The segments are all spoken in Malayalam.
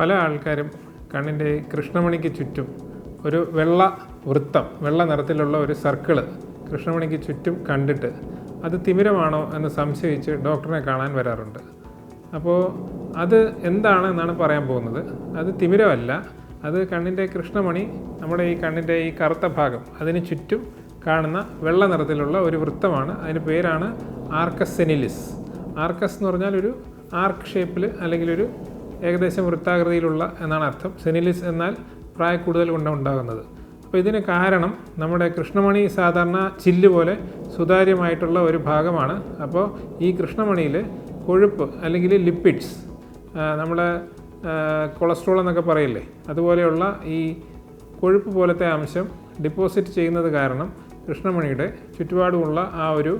പല ആൾക്കാരും കണ്ണിൻ്റെ കൃഷ്ണമണിക്ക് ചുറ്റും ഒരു വെള്ള വൃത്തം, വെള്ള നിറത്തിലുള്ള ഒരു സർക്കിള് കൃഷ്ണമണിക്ക് ചുറ്റും കണ്ടിട്ട് അത് തിമിരമാണോ എന്ന് സംശയിച്ച് ഡോക്ടറിനെ കാണാൻ വരാറുണ്ട്. അപ്പോൾ അത് എന്താണെന്നാണ് പറയാൻ പോകുന്നത്. അത് തിമിരമല്ല, അത് കണ്ണിൻ്റെ കൃഷ്ണമണി, നമ്മുടെ ഈ കണ്ണിൻ്റെ ഈ കറുത്ത ഭാഗം അതിന് ചുറ്റും കാണുന്ന വെള്ള നിറത്തിലുള്ള ഒരു വൃത്തമാണ്. അതിന് പേരാണ് ആർക്കസ് സെനിലിസ്. ആർക്കസ് എന്ന് പറഞ്ഞാൽ ഒരു ആർക്ക് ഷേപ്പിൽ അല്ലെങ്കിൽ ഒരു ഏകദേശം വൃത്താകൃതിയിലുള്ള എന്നാണ് അർത്ഥം. സെനിലിസ് എന്നാൽ പ്രായക്കൂടുതൽ കൊണ്ട് ഉണ്ടാകുന്നത്. അപ്പോൾ ഇതിന് കാരണം നമ്മുടെ കൃഷ്ണമണി സാധാരണ ചില്ല് പോലെ സുതാര്യമായിട്ടുള്ള ഒരു ഭാഗമാണ്. അപ്പോൾ ഈ കൃഷ്ണമണിയിൽ കൊഴുപ്പ് അല്ലെങ്കിൽ ലിപ്പിഡ്സ്, നമ്മുടെ കൊളസ്ട്രോൾ എന്നൊക്കെ പറയില്ലേ, അതുപോലെയുള്ള ഈ കൊഴുപ്പ് പോലത്തെ അംശം ഡിപ്പോസിറ്റ് ചെയ്യുന്നത് കാരണം കൃഷ്ണമണിയുടെ ചുറ്റുപാടുമുള്ള ആ ഒരു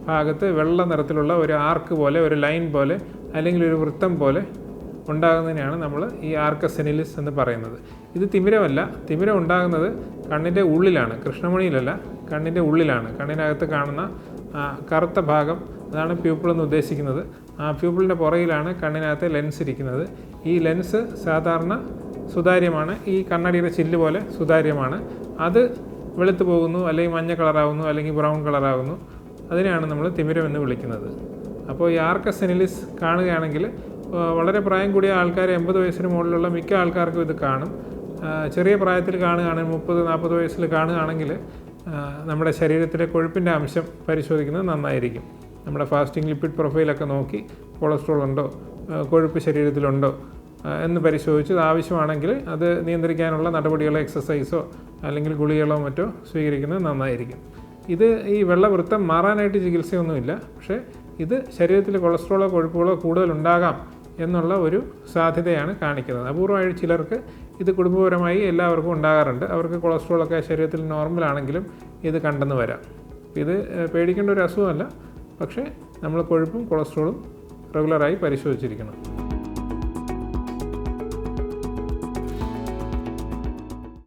ഭാഗത്ത് വെള്ള നിറത്തിലുള്ള ഒരു ആർക്ക് പോലെ, ഒരു ലൈൻ പോലെ അല്ലെങ്കിൽ ഒരു വൃത്തം പോലെ ഉണ്ടാകുന്നതിനാണ് നമ്മൾ ഈ ആർക്കസ് സെനിലിസ് എന്ന് പറയുന്നത്. ഇത് തിമിരമല്ല. തിമിരം ഉണ്ടാകുന്നത് കണ്ണിൻ്റെ ഉള്ളിലാണ്, കൃഷ്ണമണിയിലല്ല, കണ്ണിൻ്റെ ഉള്ളിലാണ്. കണ്ണിനകത്ത് കാണുന്ന കറുത്ത ഭാഗം, അതാണ് പ്യൂപ്പിൾ എന്ന് ഉദ്ദേശിക്കുന്നത്. ആ പ്യൂപ്പിളിൻ്റെ പുറകിലാണ് കണ്ണിനകത്ത് ലെൻസ് ഇരിക്കുന്നത്. ഈ ലെൻസ് സാധാരണ സുതാര്യമാണ്, ഈ കണ്ണടിയുടെ ചില്ല് പോലെ സുതാര്യമാണ്. അത് വെളുത്തു പോകുന്നു, അല്ലെങ്കിൽ മഞ്ഞ കളറാകുന്നു, അല്ലെങ്കിൽ ബ്രൗൺ കളറാകുന്നു. അതിനെയാണ് നമ്മൾ തിമിരം എന്ന് വിളിക്കുന്നത്. അപ്പോൾ ഈ ആർക്കസ് സെനിലിസ് കാണുകയാണെങ്കിൽ വളരെ പ്രായം കൂടിയ ആൾക്കാർ, 80 വയസ്സിന് മുകളിലുള്ള മിക്ക ആൾക്കാർക്കും ഇത് കാണും. ചെറിയ പ്രായത്തിൽ കാണുകയാണെങ്കിൽ 30-40 വയസ്സിൽ കാണുകയാണെങ്കിൽ നമ്മുടെ ശരീരത്തിലെ കൊഴുപ്പിൻ്റെ അംശം പരിശോധിക്കുന്നത് നന്നായിരിക്കും. നമ്മുടെ ഫാസ്റ്റിംഗ് ലിപ്പിഡ് പ്രൊഫൈലൊക്കെ നോക്കി കൊളസ്ട്രോൾ ഉണ്ടോ, കൊഴുപ്പ് ശരീരത്തിലുണ്ടോ എന്ന് പരിശോധിച്ച് ആവശ്യമാണെങ്കിൽ അത് നിയന്ത്രിക്കാനുള്ള നടപടികളോ എക്സസൈസോ അല്ലെങ്കിൽ ഗുളികളോ മറ്റോ സ്വീകരിക്കുന്നത് നന്നായിരിക്കും. ഇത് ഈ വെള്ളവൃത്തം മാറാനായിട്ട് ചികിത്സയൊന്നുമില്ല. പക്ഷേ ഇത് ശരീരത്തിൽ കൊളസ്ട്രോളോ കൊഴുപ്പുകളോ കൂടുതലുണ്ടാകാം എന്നുള്ള ഒരു സാധ്യതയാണ് കാണിക്കുന്നത്. അപൂർവമായി ചിലർക്ക് ഇത് കുടുംബപരമായി എല്ലാവർക്കും ഉണ്ടാകാറുണ്ട്. അവർക്ക് കൊളസ്ട്രോളൊക്കെ ശരീരത്തിൽ നോർമലാണെങ്കിലും ഇത് കണ്ടെന്ന് വരാം. ഇത് പേടിക്കേണ്ട ഒരു അസുഖമല്ല. പക്ഷേ നമ്മൾ കൊഴുപ്പും കൊളസ്ട്രോളും റെഗുലറായി പരിശോധിച്ചിരിക്കണം.